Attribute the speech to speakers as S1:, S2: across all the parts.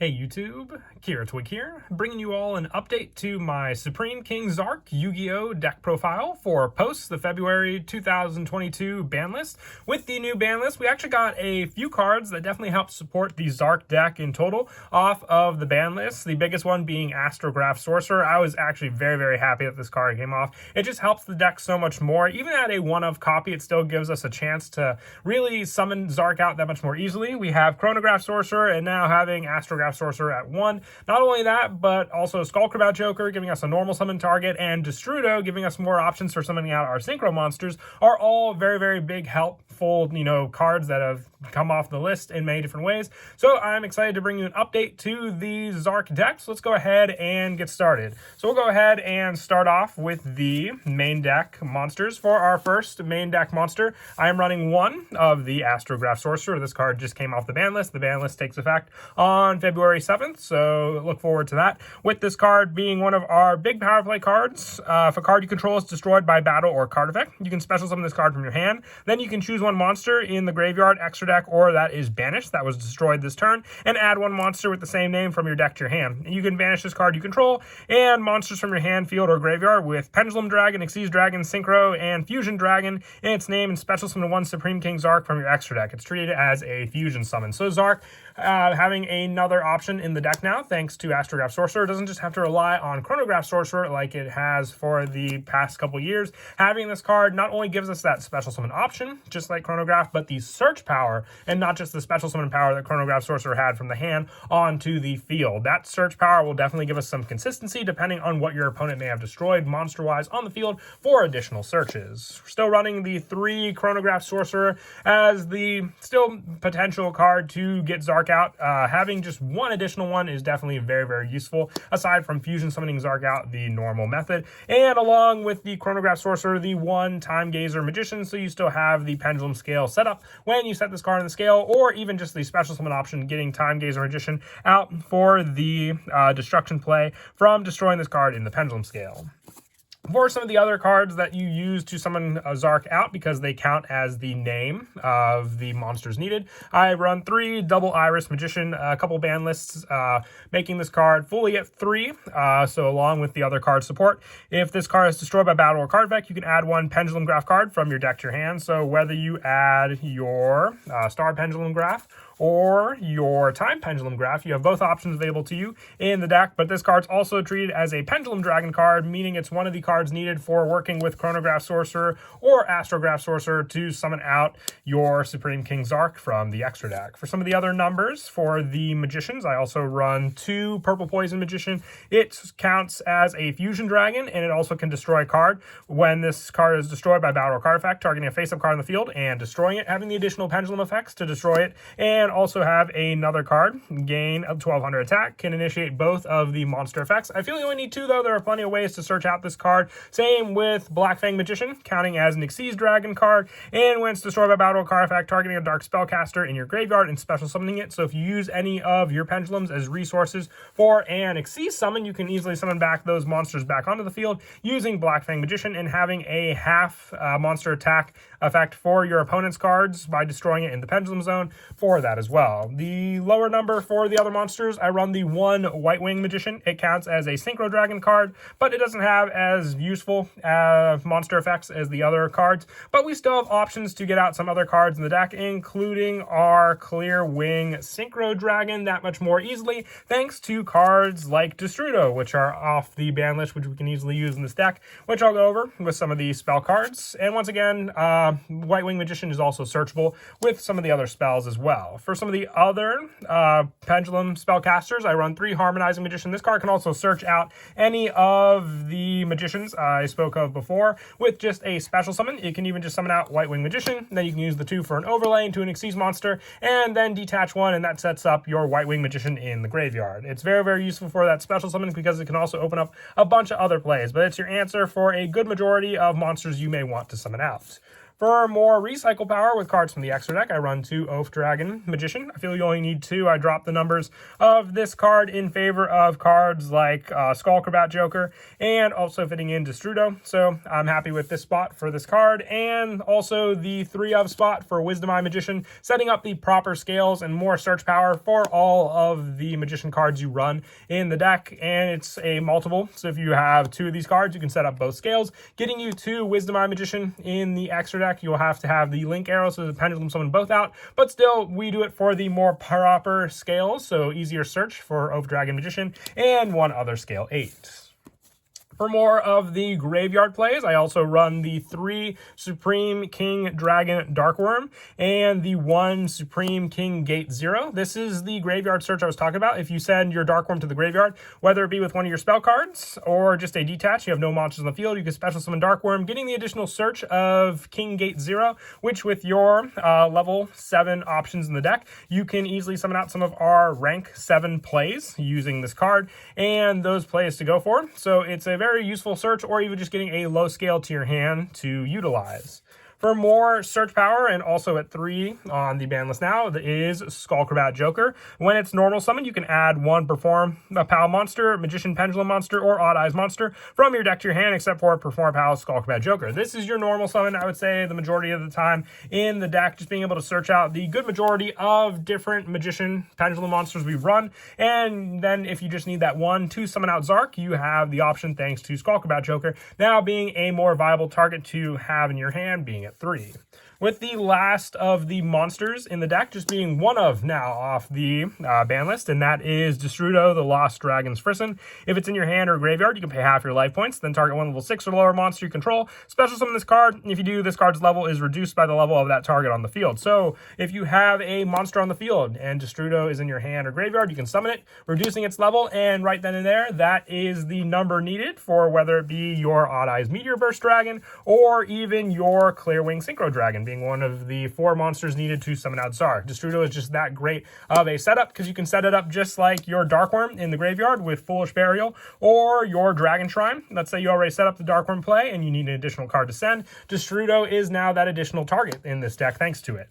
S1: Hey YouTube, Kira Twig here, bringing you all an update to my Supreme King Zark Yu-Gi-Oh deck profile for post the February 2022 ban list. With the new ban list, we actually got a few cards that definitely help support the Zark deck in total off of the ban list. The biggest one being Astrograph Sorcerer. I was actually very happy that this card came off. It just helps the deck so much more. Even at a one-of copy, it still gives us a chance to really summon Zark out that much more easily. We have Chronograph Sorcerer and now having Astrograph Sorcerer at 1. Not only that, but also Skullcrabat Joker giving us a normal summon target, and Destrudo giving us more options for summoning out our synchro monsters are all very big helpful, cards that have come off the list in many different ways. So I'm excited to bring you an update to the Zark deck. So let's go ahead and get started. So we'll go ahead and start off with the main deck monsters. For our first main deck monster, I am running one of the Astrograph Sorcerer. This card just came off the ban list. The ban list takes effect on February 7th, so look forward to that. With this card being one of our big power play cards, if a card you control is destroyed by battle or card effect, you can special summon this card from your hand. Then you can choose one monster in the graveyard, extra deck, or that is banished, that was destroyed this turn, and add one monster with the same name from your deck to your hand. You can banish this card you control and monsters from your hand, field, or graveyard with Pendulum Dragon, Xyz Dragon, Synchro, and Fusion Dragon in its name, and special summon one Supreme King Zark from your extra deck. It's treated as a fusion summon. So Zark having another option in the deck now, thanks to Astrograph Sorcerer. It doesn't just have to rely on Chronograph Sorcerer like it has for the past couple years. Having this card not only gives us that special summon option, just like Chronograph, but the search power, and not just the special summon power that Chronograph Sorcerer had from the hand onto the field. That search power will definitely give us some consistency depending on what your opponent may have destroyed monster-wise on the field for additional searches. We're still running the 3 Chronograph Sorcerer as the still potential card to get Zark out. Having just one additional one is definitely very useful, aside from fusion summoning Zark out the normal method. And along with the Chronograph Sorcerer, the 1 Time Gazer Magician, so you still have the Pendulum Scale set up when you set this card in the scale, or even just the special summon option, getting Time Gazer Magician out for the destruction play from destroying this card in the Pendulum Scale. For some of the other cards that you use to summon a Zark out, because they count as the name of the monsters needed, I run 3 Double Iris Magician, a couple ban lists, making this card fully at 3, so along with the other card support. If this card is destroyed by battle or card effect, you can add 1 Pendulum Graph card from your deck to your hand. So whether you add your Star Pendulum Graph or your Time Pendulum Graph, you have both options available to you in the deck, but this card's also treated as a Pendulum Dragon card, meaning it's one of the cards needed for working with Chronograph Sorcerer or Astrograph Sorcerer to summon out your Supreme King Zark from the extra deck. For some of the other numbers for the Magicians, I also run 2 Purple Poison Magician. It counts as a Fusion Dragon, and it also can destroy a card. When this card is destroyed by battle or card effect, targeting a face-up card in the field and destroying it, having the additional pendulum effects to destroy it, and also have another card, gain of 1200 attack, can initiate both of the monster effects. I feel you only need 2 though. There are plenty of ways to search out this card. Same with Black Fang Magician, counting as an Xyz Dragon card, and when it's destroyed by battle or card effect, targeting a Dark Spellcaster in your graveyard and special summoning it. So if you use any of your pendulums as resources for an Xyz summon, you can easily summon back those monsters back onto the field using Black Fang Magician and having a half monster attack effect for your opponent's cards by destroying it in the pendulum zone for that as well. The lower number for the other monsters, I run the 1 White Wing Magician. It counts as a Synchro Dragon card, but it doesn't have as useful monster effects as the other cards, but we still have options to get out some other cards in the deck, including our Clear Wing Synchro Dragon that much more easily, thanks to cards like Destrudo, which are off the ban list, which we can easily use in this deck, which I'll go over with some of the spell cards. And once again, White Wing Magician is also searchable with some of the other spells as well. For some of the other pendulum spellcasters, I run 3 Harmonizing Magician. This card can also search out any of the magicians I spoke of before with just a special summon. You can even just summon out White Wing Magician, then you can use the 2 for an overlay into an Xyz monster, and then detach 1, and that sets up your White Wing Magician in the graveyard. It's very useful for that special summon because it can also open up a bunch of other plays, but it's your answer for a good majority of monsters you may want to summon out. For more recycle power with cards from the extra deck, I run 2 Oath Dragon Magician. I feel you only need 2. I drop the numbers of this card in favor of cards like Skullcrabat Joker and also fitting in Destrudo. So I'm happy with this spot for this card, and also the 3 of spot for Wisdom Eye Magician, setting up the proper scales and more search power for all of the Magician cards you run in the deck. And it's a multiple, so if you have 2 of these cards, you can set up both scales, getting you 2 Wisdom Eye Magician in the extra deck. You'll have to have the link arrow so the pendulum summon both out, but still we do it for the more proper scales, so easier search for Oath Dragon Magician and 1 other scale 8. For more of the graveyard plays, I also run the 3 Supreme King Dragon Darkworm and the 1 Supreme King Gate 0. This is the graveyard search I was talking about. If you send your Darkworm to the graveyard, whether it be with one of your spell cards or just a detach, you have no monsters on the field, you can special summon Darkworm, getting the additional search of King Gate 0, which with your level 7 options in the deck, you can easily summon out some of our rank 7 plays using this card and those plays to go for. So it's a very useful search, or even just getting a low scale to your hand to utilize. For more search power, and also at 3 on the ban list now, is Skullcrabat Joker. When it's normal summon, you can add 1 Perform a PAL monster, Magician Pendulum monster, or Odd Eyes monster from your deck to your hand, except for Perform PAL Skullcrabat Joker. This is your normal summon, I would say, the majority of the time in the deck, just being able to search out the good majority of different Magician Pendulum monsters we run. And then if you just need that 1 to summon out Zark, you have the option, thanks to Skullcrabat Joker, now being a more viable target to have in your hand, being at 3. With the last of the monsters in the deck just being 1 of now off the ban list, and that is Destrudo, the Lost Dragon's Frisson. If it's in your hand or graveyard, you can pay half your life points, then target 1 level 6 or lower monster you control, special summon this card. If you do, this card's level is reduced by the level of that target on the field. So if you have a monster on the field and Destrudo is in your hand or graveyard, you can summon it, reducing its level, and right then and there, that is the number needed for whether it be your Odd Eyes Meteor Burst Dragon or even your Clearwing Synchro Dragon, being one of the 4 monsters needed to summon out Zark. Destrudo is just that great of a setup because you can set it up just like your Darkworm in the graveyard with Foolish Burial or your Dragon Shrine. Let's say you already set up the Darkworm play and you need an additional card to send. Destrudo is now that additional target in this deck thanks to it.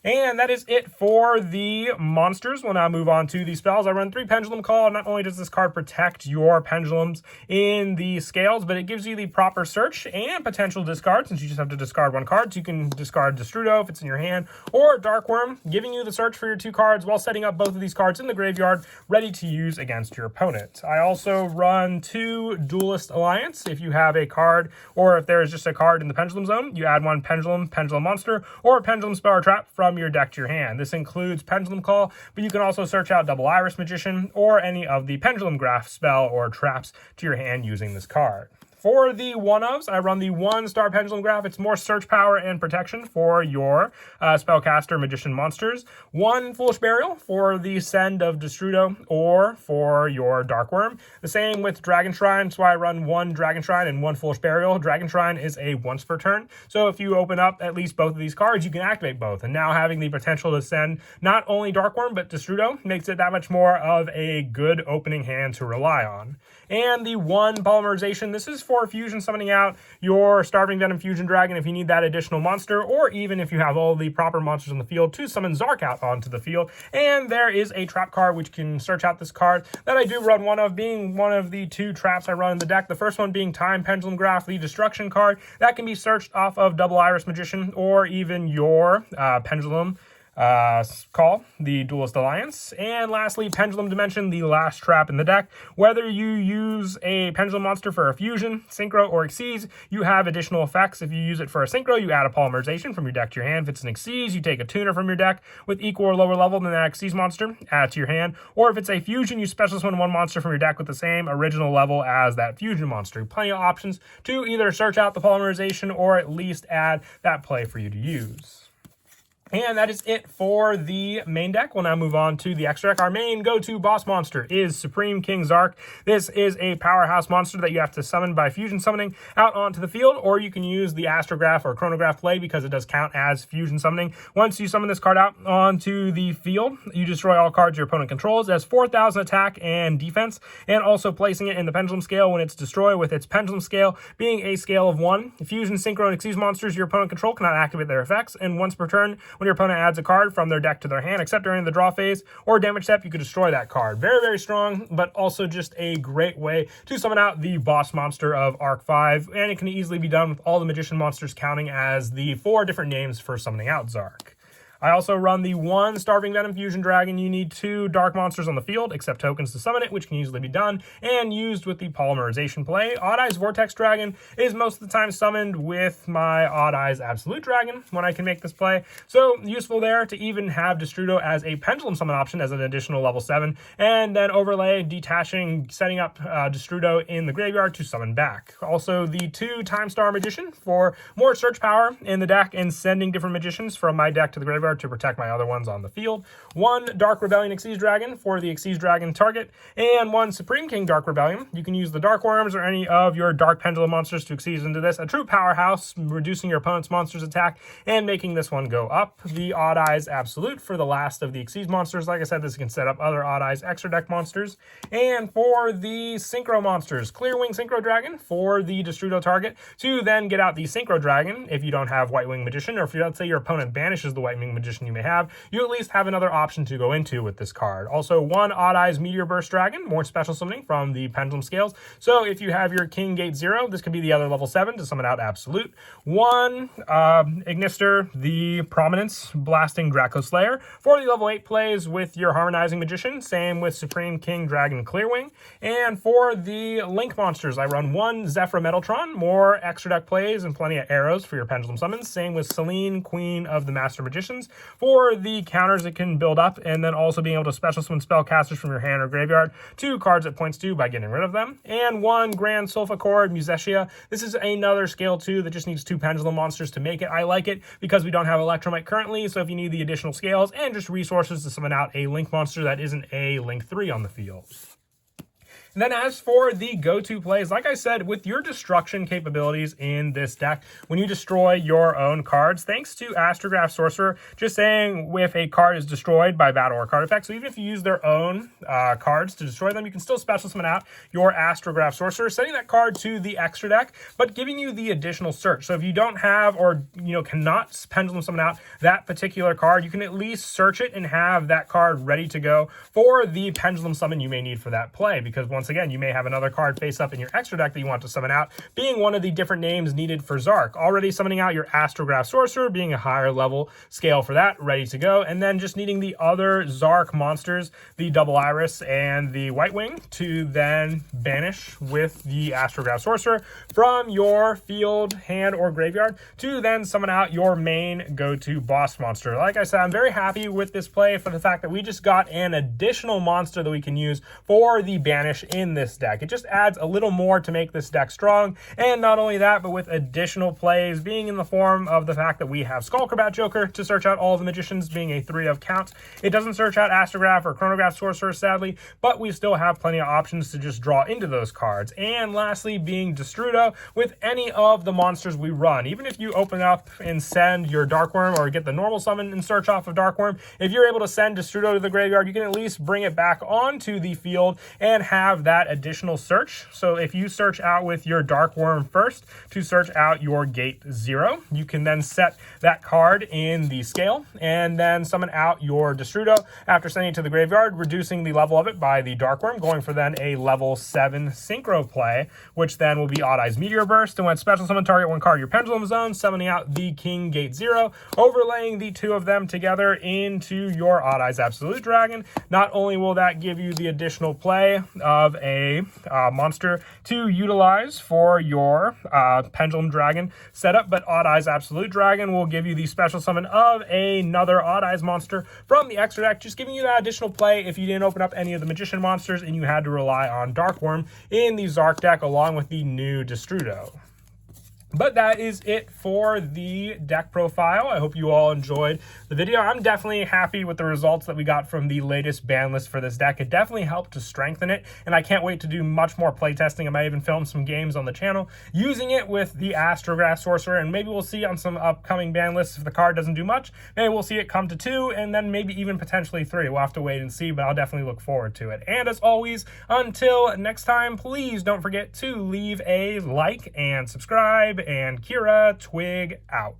S1: And that is it for the monsters. We'll now move on to the spells. I run 3 Pendulum Call. Not only does this card protect your pendulums in the scales, but it gives you the proper search and potential discard, since you just have to discard 1 card. So you can discard Destrudo if it's in your hand, or Darkworm, giving you the search for your 2 cards while setting up both of these cards in the graveyard, ready to use against your opponent. I also run 2 Duelist Alliance. If you have a card, or if there is just a card in the Pendulum Zone, you add 1 Pendulum monster, or a Pendulum Spell or Trap from your deck to your hand. This includes Pendulum Call, but you can also search out Double Iris Magician or any of the Pendulum Graph spell or traps to your hand using this card. For the 1-ofs, I run the 1-star Pendulum Graph. It's more search power and protection for your Spellcaster Magician monsters. 1 Foolish Burial for the send of Destrudo or for your Darkworm. The same with Dragon Shrine, so I run 1 Dragon Shrine and 1 Foolish Burial. Dragon Shrine is a once per turn, so if you open up at least both of these cards, you can activate both. And now having the potential to send not only Darkworm, but Destrudo makes it that much more of a good opening hand to rely on. And the 1 Polymerization, this is for fusion summoning out your Starving Venom Fusion Dragon if you need that additional monster, or even if you have all the proper monsters on the field to summon Zark out onto the field. And there is a trap card which can search out this card that I do run 1 of, being one of the 2 traps I run in the deck. The first one being Time Pendulum Graph, the Destruction card that can be searched off of Double Iris Magician or even your Pendulum Call, the Duelist Alliance. And lastly, Pendulum Dimension, the last trap in the deck. Whether you use a Pendulum monster for a fusion, synchro, or Xyz, you have additional effects. If you use it for a synchro, you add a Polymerization from your deck to your hand. If it's an Xyz, you take a tuner from your deck with equal or lower level than that Xyz monster, add to your hand. Or if it's a fusion, you special summon 1 monster from your deck with the same original level as that fusion monster. Plenty of options to either search out the Polymerization or at least add that play for you to use. And that is it for the main deck. We'll now move on to the extra deck. Our main go-to boss monster is Supreme King Zark. This is a powerhouse monster that you have to summon by fusion summoning out onto the field, or you can use the astrograph or chronograph play because it does count as fusion summoning. Once you summon this card out onto the field, you destroy all cards your opponent controls. It has 4,000 attack and defense, and also placing it in the pendulum scale when it's destroyed, with its pendulum scale being a scale of 1. Fusion, synchro, and Xyz monsters your opponent control cannot activate their effects, and once per turn, when your opponent adds a card from their deck to their hand, except during the draw phase or damage step, you can destroy that card. Very, very strong, but also just a great way to summon out the boss monster of Arc 5, and it can easily be done with all the magician monsters counting as the 4 different names for summoning out Zark. I also run the 1 Starving Venom Fusion Dragon. You need 2 dark monsters on the field, except tokens to summon it, which can easily be done and used with the Polymerization play. Odd Eyes Vortex Dragon is most of the time summoned with my Odd Eyes Absolute Dragon when I can make this play. So useful there to even have Destrudo as a pendulum summon option as an additional level 7, and then overlay, detaching, setting up Destrudo in the graveyard to summon back. Also the 2 Time Star Magician for more search power in the deck and sending different magicians from my deck to the graveyard to protect my other ones on the field. 1 Dark Rebellion Xyz Dragon for the Xyz Dragon target, and 1 Supreme King Dark Rebellion. You can use the Dark Worms or any of your Dark Pendulum monsters to Xyz into this. A true powerhouse, reducing your opponent's monster's attack and making this one go up. The Odd Eyes Absolute for the last of the Xyz monsters. Like I said, this can set up other Odd Eyes extra deck monsters. And for the Synchro monsters, Clear Wing Synchro Dragon for the Destrudo target to then get out the Synchro Dragon if you don't have White Wing Magician, or if let's say your opponent banishes the White Wing Magician you may have, you at least have another option to go into with this card. Also 1 Odd Eyes Meteor Burst Dragon, more special summoning from the Pendulum Scales. So if you have your King Gate 0, this could be the other level 7 to summon out Absolute. 1 Ignister, the Prominence Blasting Draco Slayer for the level 8 plays with your Harmonizing Magician. Same with Supreme King Dragon Clearwing. And for the Link monsters, I run 1 Zephyr Metaltron, more extra deck plays and plenty of arrows for your Pendulum summons. Same with Selene, Queen of the Master Magicians, for the counters it can build up, and then also being able to special summon spellcasters from your hand or graveyard to cards it points to by getting rid of them. And 1 Grand Sulfachord Musetia. This is another scale 2 that just needs 2 pendulum monsters to make it. I like it because we don't have Electromite currently, so if you need the additional scales and just resources to summon out a Link monster that isn't a Link 3 on the field. And then as for the go-to plays, like I said, with your destruction capabilities in this deck, when you destroy your own cards, thanks to Astrograph Sorcerer, just saying if a card is destroyed by battle or card effect, so even if you use their own cards to destroy them, you can still special summon out your Astrograph Sorcerer, sending that card to the extra deck, but giving you the additional search. So if you don't have or cannot pendulum summon out that particular card, you can at least search it and have that card ready to go for the pendulum summon you may need for that play, because once again, you may have another card face up in your extra deck that you want to summon out, being one of the different names needed for Zark. Already summoning out your Astrograph Sorcerer, being a higher level scale for that, ready to go, and then just needing the other Zark monsters, the Double Iris and the White Wing, to then banish with the Astrograph Sorcerer from your field, hand, or graveyard, to then summon out your main go-to boss monster. Like I said, I'm very happy with this play for the fact that we just got an additional monster that we can use for the banish in this deck. It just adds a little more to make this deck strong, and not only that, but with additional plays being in the form of the fact that we have Skullcrabat Joker to search out all the magicians, being a 3 of count. It doesn't search out Astrograph or Chronograph Sorcerer, sadly, but we still have plenty of options to just draw into those cards. And lastly, being Destrudo with any of the monsters we run. Even if you open up and send your Darkworm or get the normal summon and search off of Darkworm, if you're able to send Destrudo to the graveyard, you can at least bring it back onto the field and have that additional search. So if you search out with your Darkworm first to search out your Gate 0, you can then set that card in the scale and then summon out your Destrudo after sending it to the graveyard, reducing the level of it by the Darkworm, going for then a level 7 Synchro play, which then will be Odd Eyes Meteor Burst, and when special summon target one card your Pendulum Zone, summoning out the King Gate 0, overlaying the 2 of them together into your Odd Eyes Absolute Dragon. Not only will that give you the additional play of a monster to utilize for your Pendulum Dragon setup, but Odd Eyes Absolute Dragon will give you the special summon of another Odd Eyes monster from the extra deck, just giving you that additional play if you didn't open up any of the Magician monsters and you had to rely on Darkworm in the Zark deck along with the new Destrudo. But that is it for the deck profile. I hope you all enjoyed the video. I'm definitely happy with the results that we got from the latest ban list for this deck. It definitely helped to strengthen it, and I can't wait to do much more playtesting. I might even film some games on the channel using it with the Astrograph Sorcerer, and maybe we'll see on some upcoming ban lists if the card doesn't do much. Maybe we'll see it come to 2, and then maybe even potentially 3. We'll have to wait and see, but I'll definitely look forward to it. And as always, until next time, please don't forget to leave a like and subscribe. And Kira, Twig out.